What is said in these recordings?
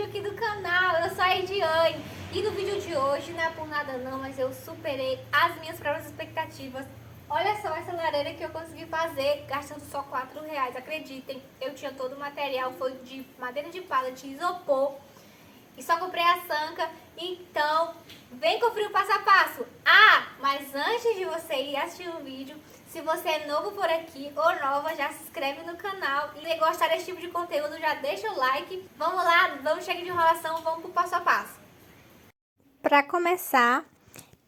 aqui do canal. Eu sou a Ediane e no vídeo de hoje, não é por nada não, mas eu superei as minhas próprias expectativas. Olha só essa lareira que eu consegui fazer gastando só R$ 4. Acreditem, eu tinha todo o material, foi de madeira de pallet, de isopor e só comprei a sanca. Então, vem conferir o passo a passo. Ah, mas antes de você ir assistir o vídeo, se você é novo por aqui ou nova, já se inscreve no canal. E se gostar desse tipo de conteúdo, já deixa o like. Vamos lá, vamos chegar de enrolação, vamos pro passo a passo. Para começar,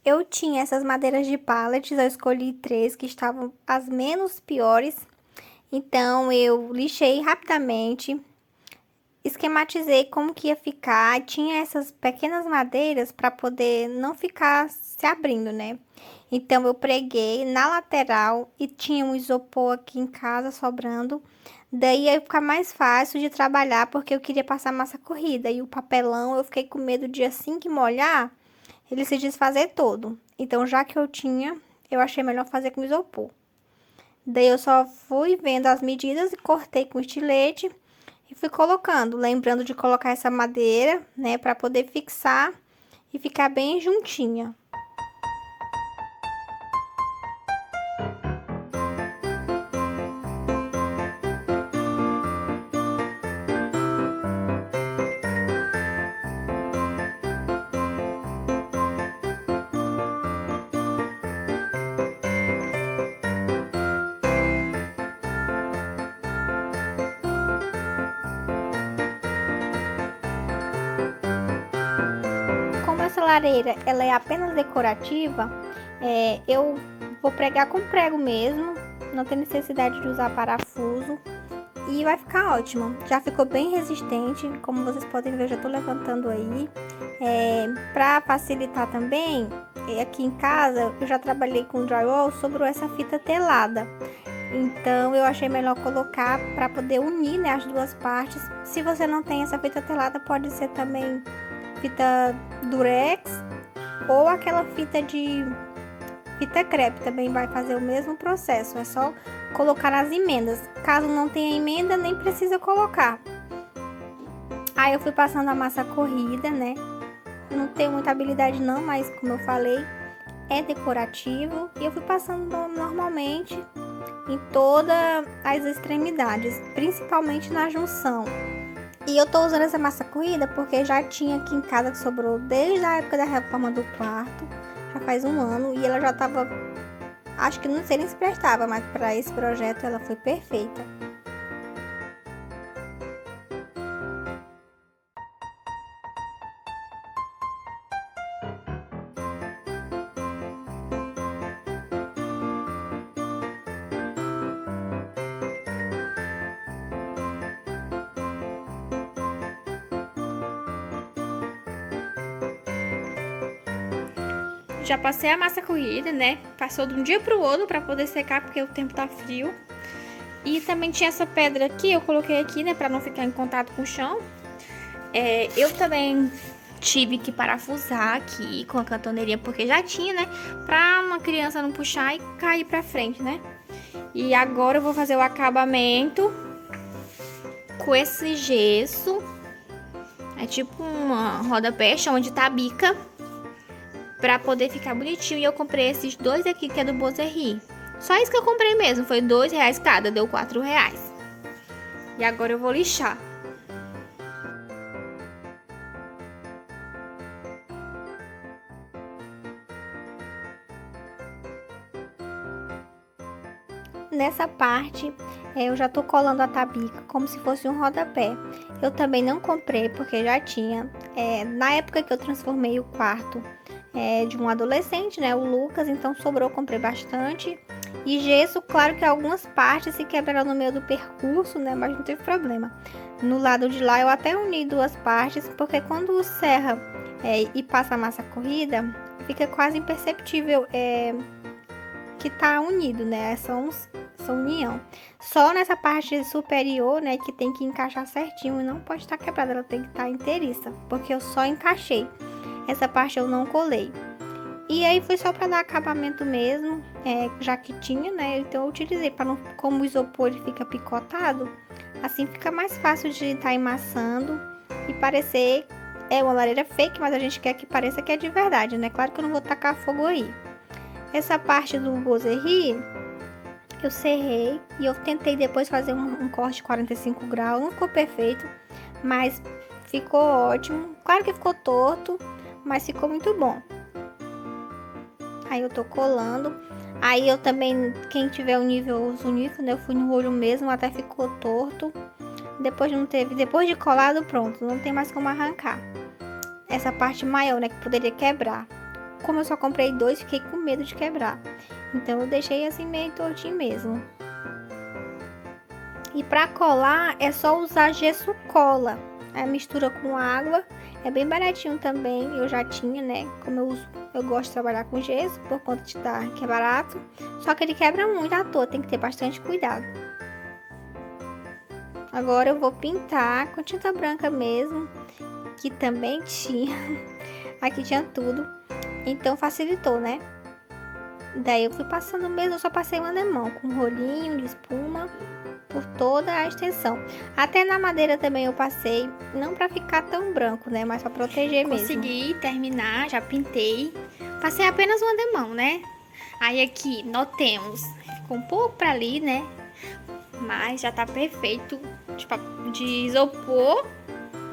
eu tinha essas madeiras de pallets, eu escolhi 3 que estavam as menos piores. Então, eu lixei rapidamente, esquematizei como que ia ficar. Tinha essas pequenas madeiras para poder não ficar se abrindo, né? Então, eu preguei na lateral e tinha um isopor aqui em casa sobrando. Daí ia ficar mais fácil de trabalhar, porque eu queria passar massa corrida. E o papelão, eu fiquei com medo de assim que molhar, ele se desfazer todo. Então, já que eu tinha, eu achei melhor fazer com isopor. Daí, eu só fui vendo as medidas e cortei com estilete e fui colocando. Lembrando de colocar essa madeira, né, para poder fixar e ficar bem juntinha. Como essa lareira ela é apenas decorativa, eu vou pregar com prego mesmo, não tem necessidade de usar parafuso e vai ficar ótimo. Já ficou bem resistente, como vocês podem ver, eu já tô levantando aí. Para facilitar também, aqui em casa eu já trabalhei com drywall, sobrou essa fita telada. Então, eu achei melhor colocar para poder unir, né, as duas partes. Se você não tem essa fita telada, pode ser também fita durex ou aquela fita crepe, também vai fazer o mesmo processo. É só colocar nas emendas. Caso não tenha emenda, nem precisa colocar. Aí eu fui passando a massa corrida, né? Não tenho muita habilidade não, mas como eu falei, é decorativo. E eu fui passando normalmente em todas as extremidades, principalmente na junção. E eu tô usando essa massa corrida porque já tinha aqui em casa, que sobrou desde a época da reforma do quarto, já faz um ano, e ela já tava, acho que não sei nem se prestava, mas para esse projeto ela foi perfeita. Já passei a massa corrida, né? Passou de um dia pro outro para poder secar, porque o tempo tá frio. E também tinha essa pedra aqui, eu coloquei aqui, né, para não ficar em contato com o chão. Eu também tive que parafusar aqui com a cantoneirinha, porque já tinha, né, pra uma criança não puxar e cair pra frente, né? E agora eu vou fazer o acabamento com esse gesso. É tipo uma rodapé, chama de tabica, pra poder ficar bonitinho. E eu comprei esses 2 aqui, que é do Bozerie. Só isso que eu comprei mesmo, foi R$ 2 cada, deu R$ 4. E agora eu vou lixar. Nessa parte, eu já tô colando a tabica como se fosse um rodapé. Eu também não comprei porque já tinha. Na época que eu transformei o quarto de um adolescente, né, o Lucas, então sobrou, comprei bastante. E gesso, claro que algumas partes se quebraram no meio do percurso, né, mas não teve problema. No lado de lá eu até uni 2 partes, porque quando serra e passa a massa corrida, fica quase imperceptível que tá unido, né, essa união. Só nessa parte superior, né, que tem que encaixar certinho e não pode estar quebrada, ela tem que estar inteiriça, porque eu só encaixei. Essa parte eu não colei. E aí foi só para dar acabamento mesmo, já que tinha, né? Então eu utilizei para não, como o isopor ele fica picotado, assim fica mais fácil de estar emassando e parecer... É uma lareira fake, mas a gente quer que pareça que é de verdade, né? Claro que eu não vou tacar fogo aí. Essa parte do bozerie, eu serrei e eu tentei depois fazer um corte de 45 graus. Não ficou perfeito, mas ficou ótimo. Claro que ficou torto, mas ficou muito bom. Aí eu tô colando. Aí eu também, quem tiver o nível, usa o nível, né? Eu fui no olho mesmo, até ficou torto. Depois não teve, depois de colado, pronto, não tem mais como arrancar. Essa parte maior, né, que poderia quebrar. Como eu só comprei 2, fiquei com medo de quebrar. Então eu deixei assim meio tortinho mesmo. E pra colar é só usar gesso cola. É mistura com água. É bem baratinho também. Eu já tinha, né? Como eu gosto de trabalhar com gesso por conta de que é barato. Só que ele quebra muito à toa, tem que ter bastante cuidado. Agora eu vou pintar com tinta branca mesmo, que também tinha. Aqui tinha tudo. Então facilitou, né? Daí eu fui passando mesmo, eu só passei um anemão com um rolinho de espuma por toda a extensão. Até na madeira também eu passei, não pra ficar tão branco, né? Mas pra proteger mesmo. Consegui terminar, já pintei. Passei apenas um anemão, né? Aí aqui notemos, ficou um pouco pra ali, né? Mas já tá perfeito. Tipo, de isopor,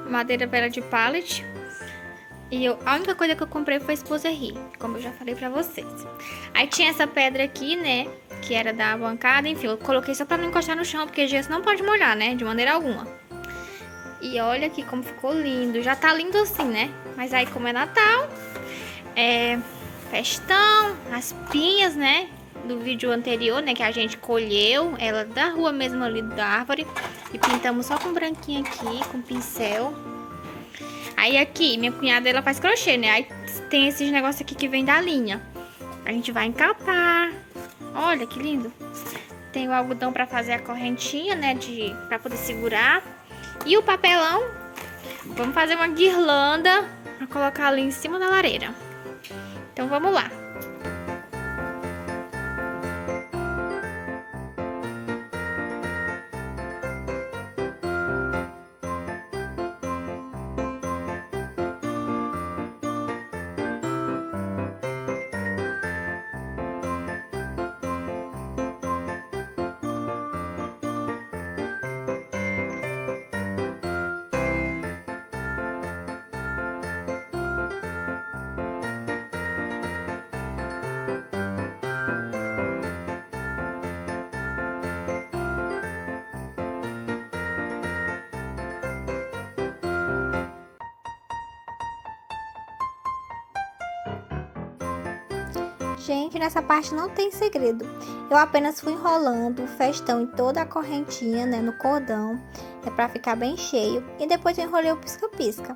madeira velha de pallet. E a única coisa que eu comprei foi esse bozerie, como eu já falei pra vocês. Aí tinha essa pedra aqui, né, que era da bancada. Enfim, eu coloquei só pra não encostar no chão, porque gesso não pode molhar, né, de maneira alguma. E olha aqui como ficou lindo. Já tá lindo assim, né? Mas aí como é Natal, festão, as pinhas, né, do vídeo anterior, né, que a gente colheu ela da rua mesmo ali da árvore. E pintamos só com branquinho aqui, com pincel. Aí aqui, minha cunhada, ela faz crochê, né? Aí tem esses negócios aqui que vem da linha. A gente vai encapar. Olha que lindo. Tem o algodão pra fazer a correntinha, né? Pra poder segurar. E o papelão. Vamos fazer uma guirlanda pra colocar ali em cima da lareira. Então vamos lá. Gente, nessa parte não tem segredo. Eu apenas fui enrolando o festão em toda a correntinha, né, no cordão, pra ficar bem cheio. E depois eu enrolei o pisca-pisca.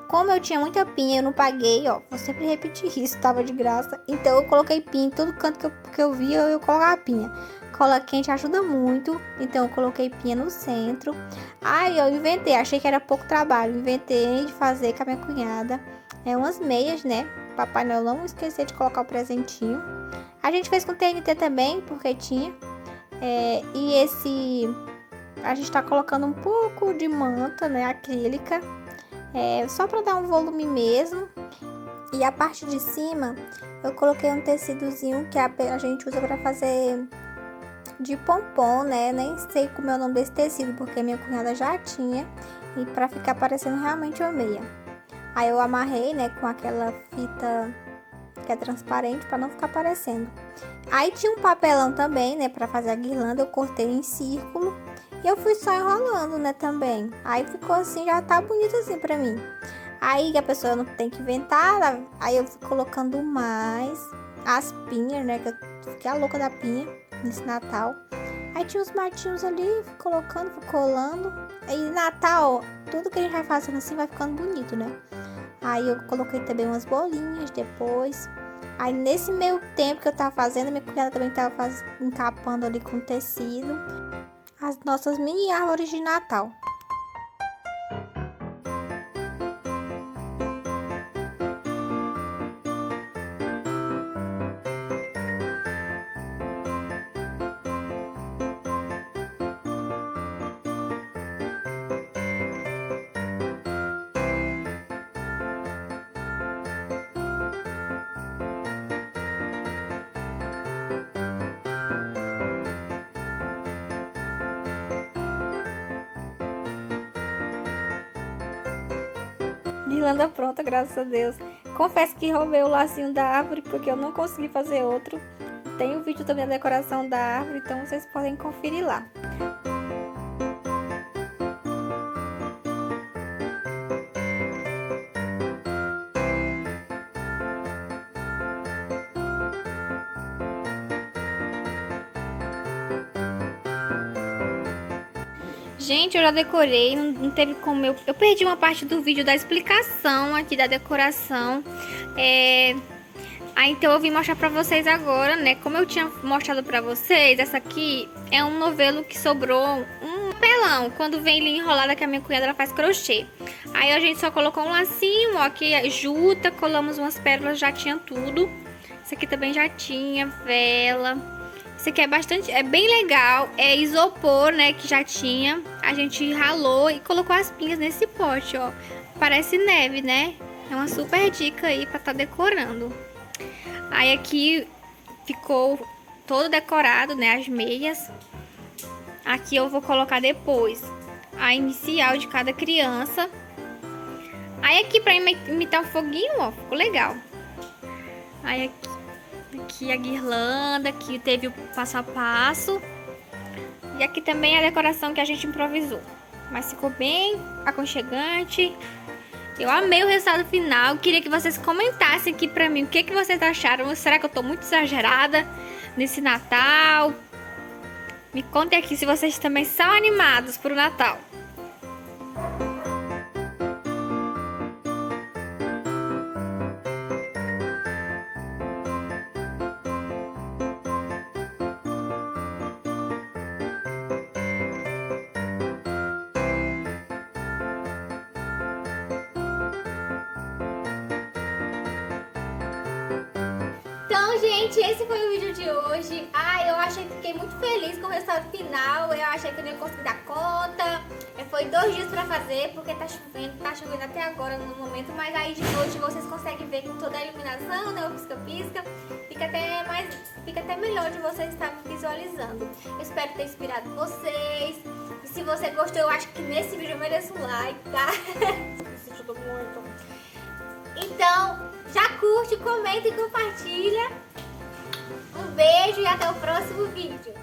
Como eu tinha muita pinha, eu não paguei, ó, vou sempre repetir isso, tava de graça. Então eu coloquei pinha em todo canto que eu via, eu colocava pinha. Cola quente ajuda muito, então eu coloquei pinha no centro. Aí eu inventei, achei que era pouco trabalho, inventei de fazer com a minha cunhada umas meias, né? Papai Noel não esquecer de colocar o presentinho. A gente fez com TNT também, porque tinha. E a gente tá colocando um pouco de manta, né, acrílica. Só pra dar um volume mesmo. E a parte de cima, eu coloquei um tecidozinho que a gente usa pra fazer de pompom, né? Nem sei como é o nome desse tecido, porque minha cunhada já tinha. E pra ficar parecendo realmente uma meia. Aí eu amarrei, né, com aquela fita que é transparente para não ficar aparecendo. Aí tinha um papelão também, né, para fazer a guirlanda, eu cortei em círculo e eu fui só enrolando, né, também. Aí ficou assim, já tá bonito assim pra mim. Aí a pessoa não tem que inventar, aí eu fui colocando mais as pinhas, né, que eu fiquei a louca da pinha nesse Natal. Aí tinha os matinhos ali, fui colocando, fui colando. Aí Natal, tudo que a gente vai fazendo assim vai ficando bonito, né? Aí eu coloquei também umas bolinhas depois. Aí nesse meio tempo que eu tava fazendo, minha cunhada também tava encapando ali com tecido as nossas mini árvores de Natal. guirlanda pronta, graças a Deus. Confesso que roubei o lacinho da árvore porque eu não consegui fazer outro. Tem o vídeo também da decoração da árvore, então vocês podem conferir lá. Gente, eu já decorei, não teve como eu perdi uma parte do vídeo da explicação aqui da decoração. Então eu vim mostrar pra vocês agora, né? Como eu tinha mostrado pra vocês, essa aqui é um novelo que sobrou um papelão. Quando vem ali enrolada, que a minha cunhada ela faz crochê. Aí a gente só colocou um lacinho, ó, que juta, colamos umas pérolas, já tinha tudo. Esse aqui também já tinha, vela. Esse aqui é bem legal, é isopor, né, que já tinha. A gente ralou e colocou as pinhas nesse pote, ó. Parece neve, né? É uma super dica aí pra tá decorando. Aí aqui ficou todo decorado, né, as meias. Aqui eu vou colocar depois a inicial de cada criança. Aí aqui pra imitar um foguinho, ó, ficou legal. Aí aqui a guirlanda, aqui teve o passo a passo. E aqui também a decoração que a gente improvisou. Mas ficou bem aconchegante. Eu amei o resultado final. Queria que vocês comentassem aqui pra mim o que vocês acharam. Será que eu tô muito exagerada nesse Natal? Me contem aqui se vocês também são animados pro Natal. Então, gente, esse foi o vídeo de hoje. Fiquei muito feliz com o resultado final. Eu achei que eu não ia conseguir dar conta. Foi 2 dias pra fazer, porque tá chovendo até agora no momento. Mas aí de noite vocês conseguem ver com toda a iluminação, né? O pisca-pisca. Fica até melhor de vocês estarem visualizando. Eu espero ter inspirado vocês. E se você gostou, eu acho que nesse vídeo eu mereço um like, tá? Isso ajudou muito. Então, já curte, comenta e compartilha. Um beijo e até o próximo vídeo.